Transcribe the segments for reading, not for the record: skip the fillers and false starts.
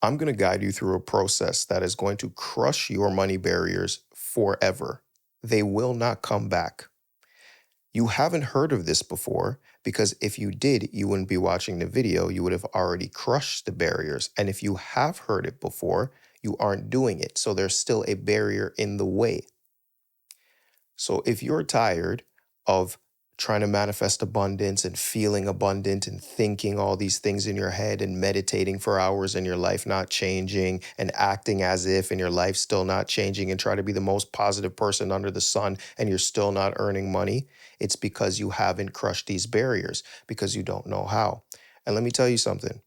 I'm going to guide you through a process that is going to crush your money barriers forever. They will not come back. You haven't heard of this before because if you did, you wouldn't be watching the video. You would have already crushed the barriers. And if you have heard it before, you aren't doing it. So there's still a barrier in the way. So if you're tired of trying to manifest abundance and feeling abundant and thinking all these things in your head and meditating for hours and your life not changing and acting as if and your life still not changing and try to be the most positive person under the sun and you're still not earning money, it's because you haven't crushed these barriers because you don't know how. And let me tell you something.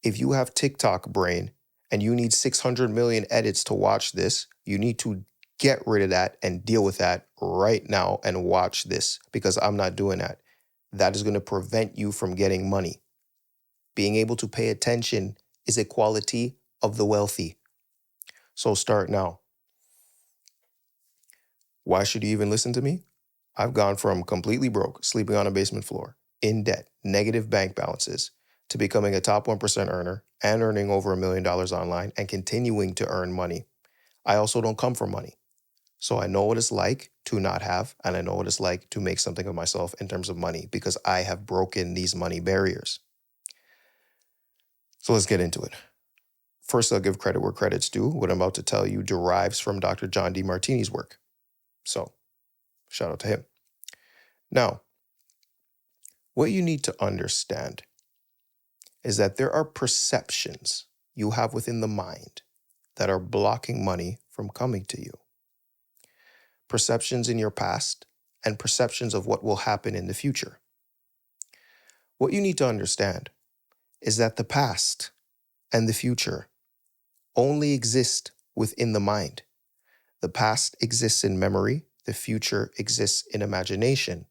If you have TikTok brain and you need 600 million edits to watch this, you need to get rid of that and deal with that right now and watch this because I'm not doing that. That is going to prevent you from getting money. Being able to pay attention is a quality of the wealthy. So start now. Why should you even listen to me? I've gone from completely broke, sleeping on a basement floor, in debt, negative bank balances, to becoming a top 1% earner and earning over $1 million online and continuing to earn money. I also don't come from money. So I know what it's like to not have, and I know what it's like to make something of myself in terms of money because I have broken these money barriers. So let's get into it. First, I'll give credit where credit's due. What I'm about to tell you derives from Dr. John Demartini's work. So shout out to him. Now, what you need to understand is that there are perceptions you have within the mind that are blocking money from coming to you. Perceptions in your past and perceptions of what will happen in the future. What you need to understand is that the past and the future only exist within the mind. The past exists in memory, the future exists in imagination.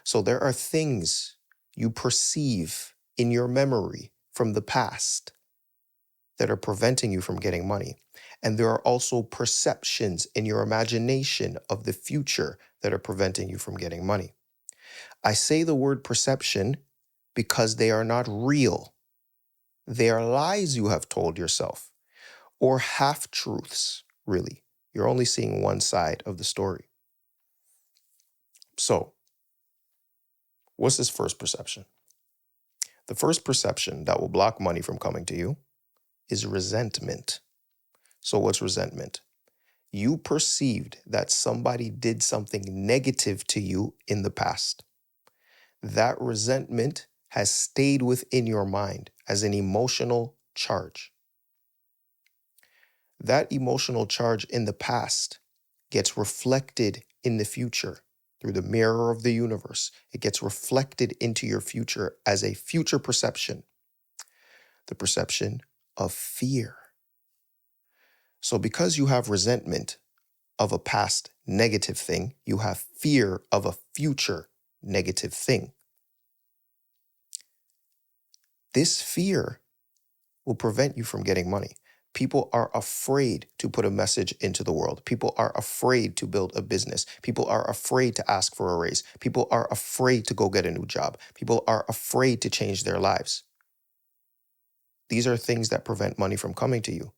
So there are things you perceive in your memory from the past that are preventing you from getting money. And there are also perceptions in your imagination of the future that are preventing you from getting money. I say the word perception because they are not real. They are lies you have told yourself or half-truths, really. You're only seeing one side of the story. So, what's this first perception? The first perception that will block money from coming to you is resentment. So what's resentment? You perceived that somebody did something negative to you in the past. That resentment has stayed within your mind as an emotional charge. That emotional charge in the past gets reflected in the future through the mirror of the universe. It gets reflected into your future as a future perception, the perception of fear. So because you have resentment of a past negative thing, you have fear of a future negative thing. This fear will prevent you from getting money. People are afraid to put a message into the world. People are afraid to build a business. People are afraid to ask for a raise. People are afraid to go get a new job. People are afraid to change their lives. These are things that prevent money from coming to you.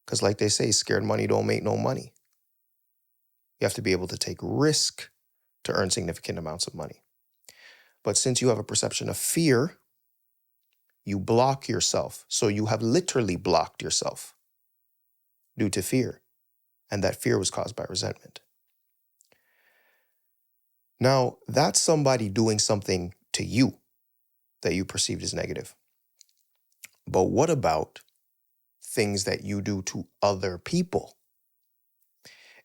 Because like they say, scared money don't make no money. You have to be able to take risk to earn significant amounts of money. But since you have a perception of fear, you block yourself. So you have literally blocked yourself due to fear. And that fear was caused by resentment. Now, that's somebody doing something to you that you perceived as negative. But what about things that you do to other people?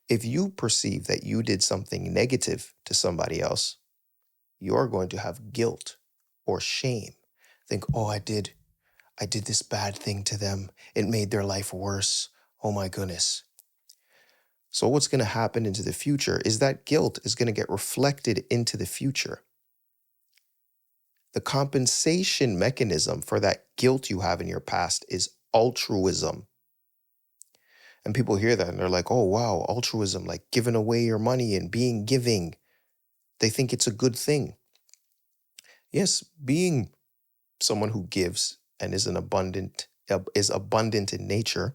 If you perceive that you did something negative to somebody else, you're going to have guilt or shame. Think, oh, I did this bad thing to them. It made their life worse. Oh my goodness. So what's going to happen into the future is that guilt is going to get reflected into the future. The compensation mechanism for that guilt you have in your past is altruism. And people hear that and they're like, oh, wow, altruism, like giving away your money and being giving. They think it's a good thing. Yes, being someone who gives and is an abundant is abundant in nature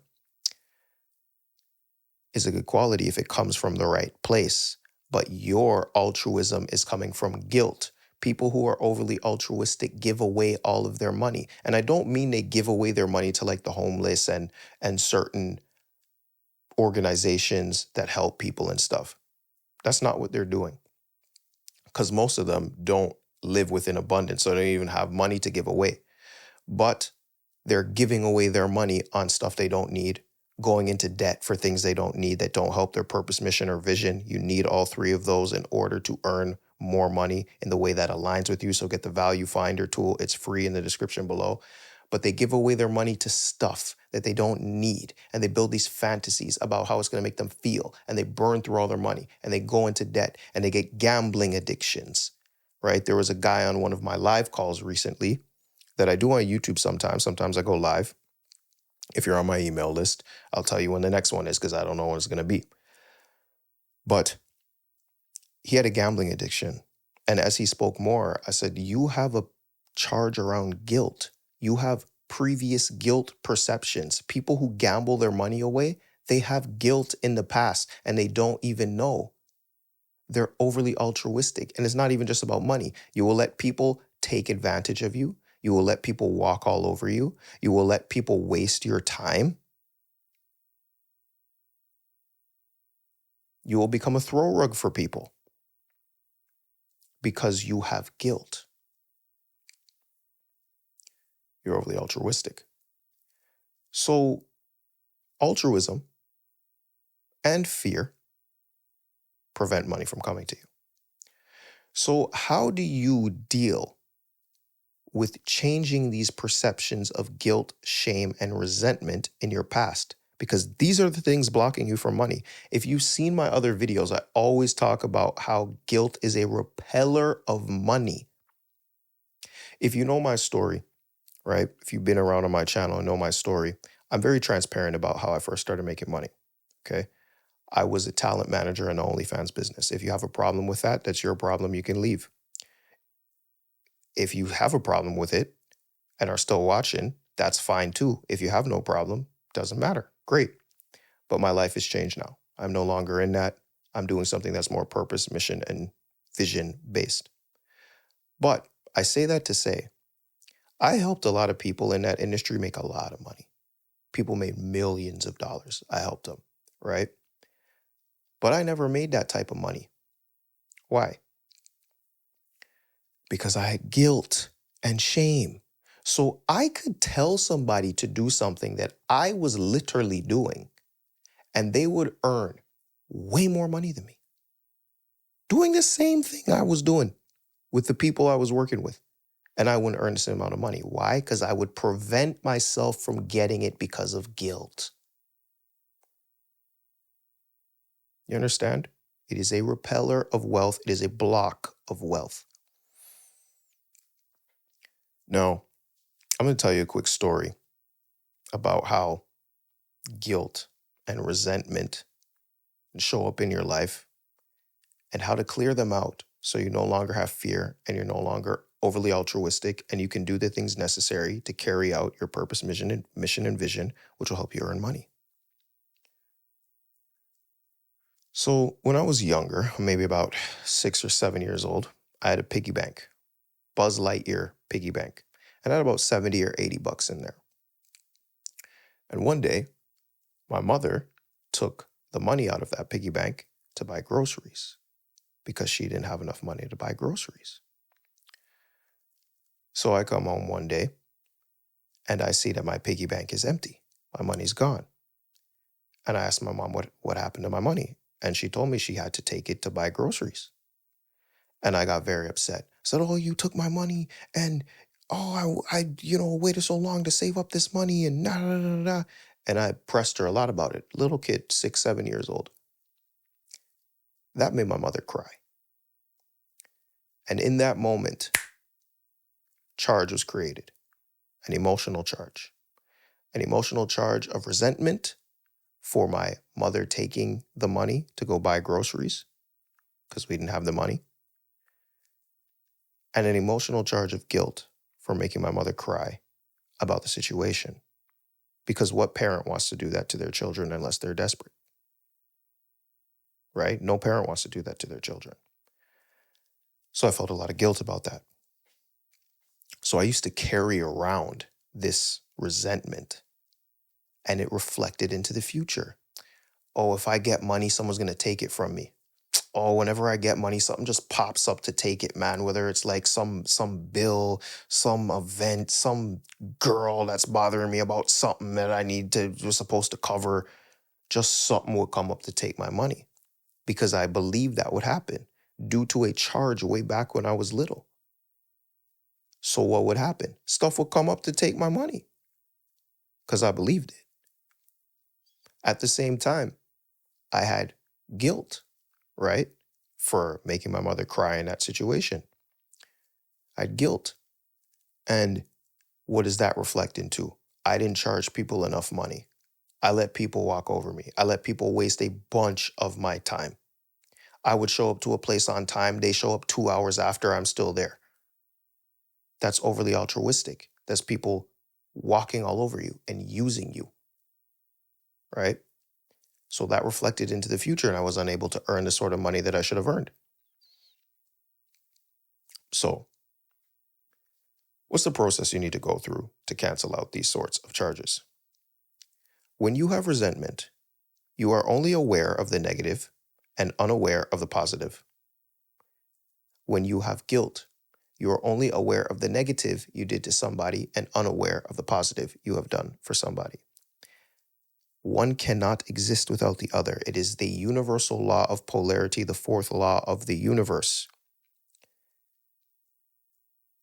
is a good quality if it comes from the right place. But your altruism is coming from guilt. People who are overly altruistic give away all of their money. And I don't mean they give away their money to like the homeless and certain organizations that help people and stuff. That's not what they're doing. Because most of them don't live within abundance, so they don't even have money to give away. But they're giving away their money on stuff they don't need, going into debt for things they don't need that don't help their purpose, mission, or vision. You need all three of those in order to earn more money in the way that aligns with you. So get the Value Finder tool. It's free in the description below. But they give away their money to stuff that they don't need. And they build these fantasies about how it's going to make them feel. And they burn through all their money and they go into debt and they get gambling addictions, right? There was a guy on one of my live calls recently that I do on YouTube sometimes. Sometimes I go live. If you're on my email list, I'll tell you when the next one is because I don't know when it's going to be. But he had a gambling addiction. And as he spoke more, I said, you have a charge around guilt. You have previous guilt perceptions. People who gamble their money away, they have guilt in the past and they don't even know. They're overly altruistic. And it's not even just about money. You will let people take advantage of you. You will let people walk all over you. You will let people waste your time. You will become a throw rug for people because you have guilt. You're overly altruistic. So altruism and fear prevent money from coming to you. So how do you deal with changing these perceptions of guilt, shame, and resentment in your past? Because these are the things blocking you from money. If you've seen my other videos, I always talk about how guilt is a repeller of money. If you know my story, right? If you've been around on my channel and know my story, I'm very transparent about how I first started making money, okay? I was a talent manager in the OnlyFans business. If you have a problem with that, that's your problem. You can leave. If you have a problem with it and are still watching, that's fine too. If you have no problem, doesn't matter. Great. But my life has changed now. I'm no longer in that. I'm doing something that's more purpose, mission, and vision based. But I say that to say, I helped a lot of people in that industry make a lot of money. People made millions of dollars. I helped them, right? But I never made that type of money. Why? Because I had guilt and shame. So I could tell somebody to do something that I was literally doing, and they would earn way more money than me. Doing the same thing I was doing with the people I was working with. And I wouldn't earn the same amount of money. Why? Because I would prevent myself from getting it because of guilt. You understand? It is a repeller of wealth. It is a block of wealth. Now, I'm going to tell you a quick story about how guilt and resentment show up in your life and how to clear them out so you no longer have fear and you're no longer overly altruistic and you can do the things necessary to carry out your purpose, mission, and vision, which will help you earn money. So when I was younger, maybe about 6 or 7 years old, I had a piggy bank, Buzz Lightyear piggy bank, and I had about 70 or 80 bucks in there. And one day, my mother took the money out of that piggy bank to buy groceries because she didn't have enough money to buy groceries. So I come home one day and I see that my piggy bank is empty. My money's gone. And I asked my mom what happened to my money. And she told me she had to take it to buy groceries. And I got very upset. Said, oh, you took my money and I waited so long to save up this money and nah, nah, nah, nah. And I pressed her a lot about it. Little kid, 6, 7 years old. That made my mother cry. And in that moment, charge was created, an emotional charge of resentment for my mother taking the money to go buy groceries because we didn't have the money, and an emotional charge of guilt for making my mother cry about the situation. Because what parent wants to do that to their children unless they're desperate, right? No parent wants to do that to their children. So I felt a lot of guilt about that. So I used to carry around this resentment, and it reflected into the future. Oh, if I get money, someone's going to take it from me. Oh, whenever I get money, something just pops up to take it, man. Whether it's like some bill, some event, some girl that's bothering me about something that was supposed to cover, just something would come up to take my money because I believed that would happen due to a charge way back when I was little. So what would happen? Stuff would come up to take my money because I believed it. At the same time, I had guilt, right? For making my mother cry in that situation. I had guilt. And what does that reflect into? I didn't charge people enough money. I let people walk over me. I let people waste a bunch of my time. I would show up to a place on time. They show up 2 hours after I'm still there. That's overly altruistic. That's people walking all over you and using you, right? So that reflected into the future, and I was unable to earn the sort of money that I should have earned. So what's the process you need to go through to cancel out these sorts of charges? When you have resentment, you are only aware of the negative and unaware of the positive. When you have guilt, you are only aware of the negative you did to somebody and unaware of the positive you have done for somebody. One cannot exist without the other. It is the universal law of polarity, the fourth law of the universe.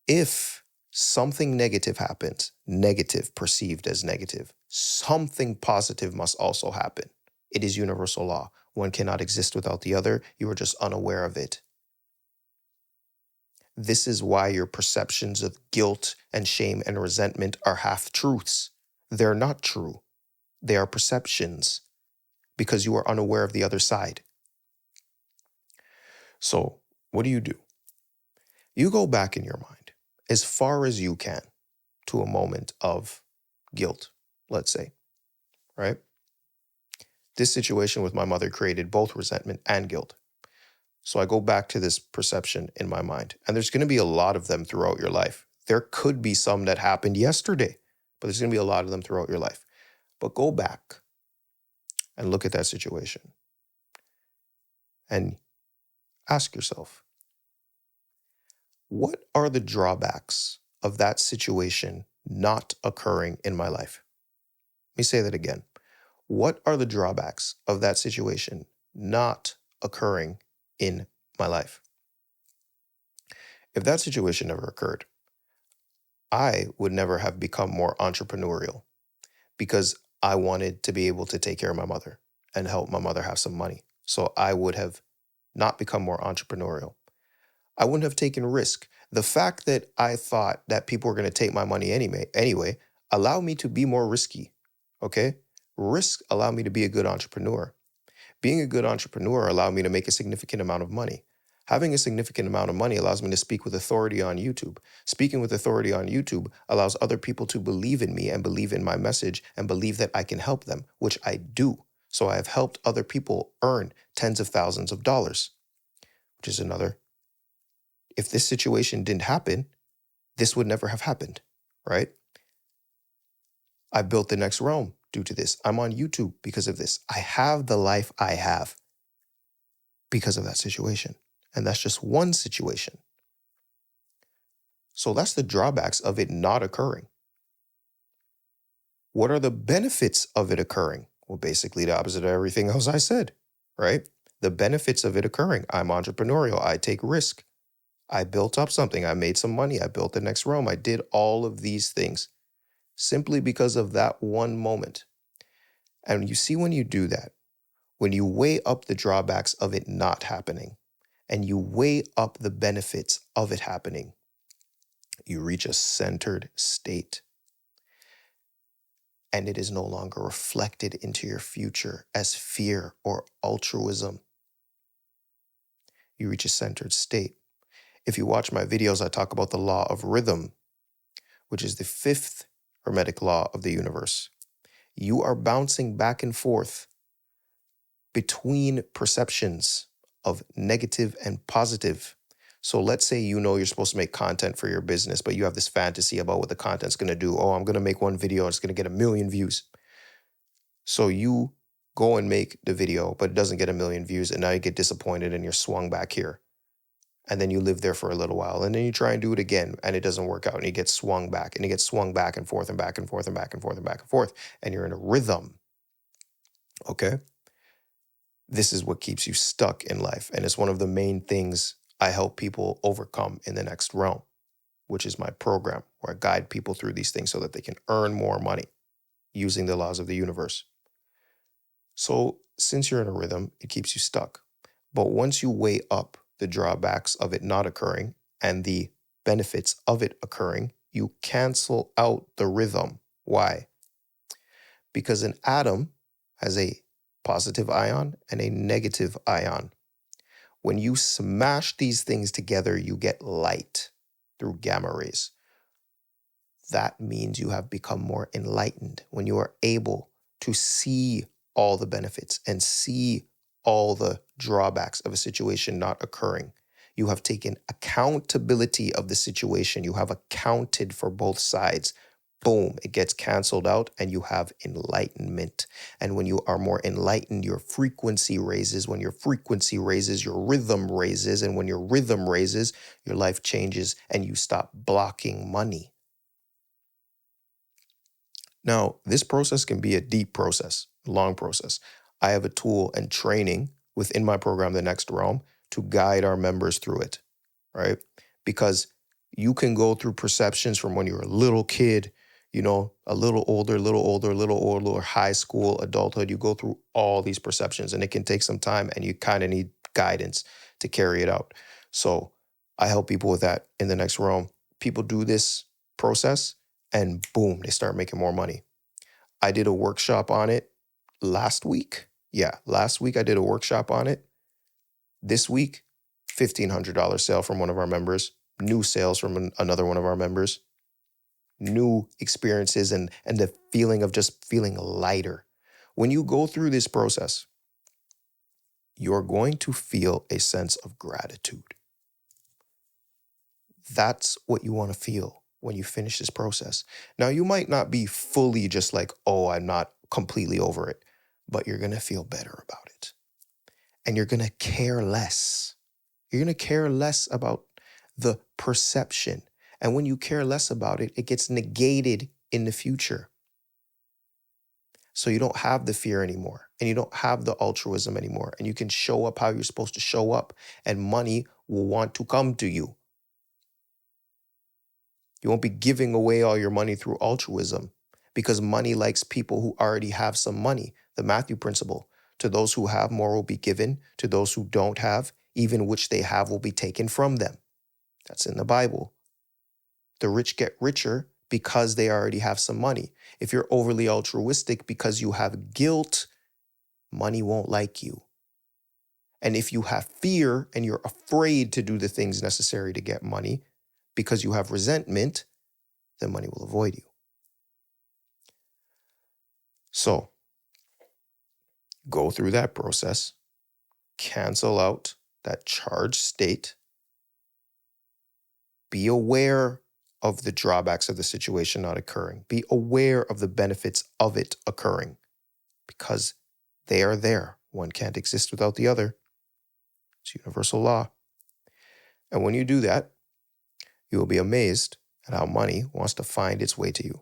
If something negative happens, negative perceived as negative, something positive must also happen. It is universal law. One cannot exist without the other. You are just unaware of it. This is why your perceptions of guilt and shame and resentment are half-truths. They're not true. They are perceptions because you are unaware of the other side. So, what do? You go back in your mind as far as you can to a moment of guilt, let's say, right? This situation with my mother created both resentment and guilt. So I go back to this perception in my mind, and there's going to be a lot of them throughout your life. There could be some that happened yesterday, but there's going to be a lot of them throughout your life. But go back and look at that situation and ask yourself, what are the drawbacks of that situation not occurring in my life? Let me say that again. What are the drawbacks of that situation not occurring in my life? If that situation never occurred, I would never have become more entrepreneurial because I wanted to be able to take care of my mother and help my mother have some money. So I would have not become more entrepreneurial. I wouldn't have taken risk. The fact that I thought that people were going to take my money anyway allowed me to be more risky. Okay? Risk allowed me to be a good entrepreneur. Being a good entrepreneur allowed me to make a significant amount of money. Having a significant amount of money allows me to speak with authority on YouTube. Speaking with authority on YouTube allows other people to believe in me and believe in my message and believe that I can help them, which I do. So I have helped other people earn tens of thousands of dollars, which is another. If this situation didn't happen, this would never have happened, right? I built the next realm due to this. I'm on YouTube because of this. I have the life I have because of that situation. And that's just one situation. So that's the drawbacks of it not occurring. What are the benefits of it occurring? Well, basically the opposite of everything else I said, right? The benefits of it occurring. I'm entrepreneurial. I take risk. I built up something. I made some money. I built the next realm. I did all of these things simply because of that one moment. And you see, when you do that, when you weigh up the drawbacks of it not happening and you weigh up the benefits of it happening, you reach a centered state. And it is no longer reflected into your future as fear or altruism. You reach a centered state. If you watch my videos, I talk about the law of rhythm, which is the fifth hermetic law of the universe. You are bouncing back and forth between perceptions of negative and positive. So let's say you know you're supposed to make content for your business, but you have this fantasy about what the content's going to do. Oh, I'm going to make one video, it's going to get 1 million views. So you go and make the video, but it doesn't get 1 million views, and now you get disappointed and you're swung back here. And then you live there for a little while, and then you try and do it again, and it doesn't work out, and you get swung back, and you get swung back and forth and back and forth and back and forth and back and forth, and you're in a rhythm. Okay? This is what keeps you stuck in life, and it's one of the main things I help people overcome in the next realm, which is my program, where I guide people through these things so that they can earn more money using the laws of the universe. So since you're in a rhythm, it keeps you stuck. But once you weigh up the drawbacks of it not occurring and the benefits of it occurring, you cancel out the rhythm. Why? Because an atom has a positive ion and a negative ion. When you smash these things together, you get light through gamma rays. That means you have become more enlightened when you are able to see all the benefits and see all the drawbacks of a situation not occurring. You have taken accountability of the situation. You have accounted for both sides. Boom, it gets canceled out and you have enlightenment. And when you are more enlightened, your frequency raises. When your frequency raises, your rhythm raises. And when your rhythm raises, your life changes and you stop blocking money. Now, this process can be a deep process, long process. I have a tool and training within my program, The Next Realm, to guide our members through it, right? Because you can go through perceptions from when you're a little kid, you know, a little older, high school, adulthood. You go through all these perceptions and it can take some time and you kind of need guidance to carry it out. So I help people with that in The Next Realm. People do this process and boom, they start making more money. I did a workshop on it last week. Yeah, last week I did a workshop on it. This week, $1,500 sale from one of our members, new sales from another one of our members, new experiences and the feeling of just feeling lighter. When you go through this process, you're going to feel a sense of gratitude. That's what you want to feel when you finish this process. Now, you might not be fully just like, oh, I'm not completely over it, but you're going to feel better about it. And you're going to care less. You're going to care less about the perception. And when you care less about it, it gets negated in the future. So you don't have the fear anymore, and you don't have the altruism anymore, and you can show up how you're supposed to show up, and money will want to come to you. You won't be giving away all your money through altruism because money likes people who already have some money. The Matthew principle. To those who have, more will be given. To those who don't have, even which they have will be taken from them. That's in the Bible. The rich get richer because they already have some money. If you're overly altruistic because you have guilt, money won't like you. And if you have fear and you're afraid to do the things necessary to get money because you have resentment, then money will avoid you. So, go through that process, cancel out that charged state, be aware of the drawbacks of the situation not occurring, be aware of the benefits of it occurring, because they are there. One can't exist without the other. It's universal law. And when you do that, you will be amazed at how money wants to find its way to you.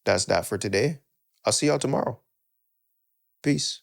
That's that for today. I'll see y'all tomorrow. Peace.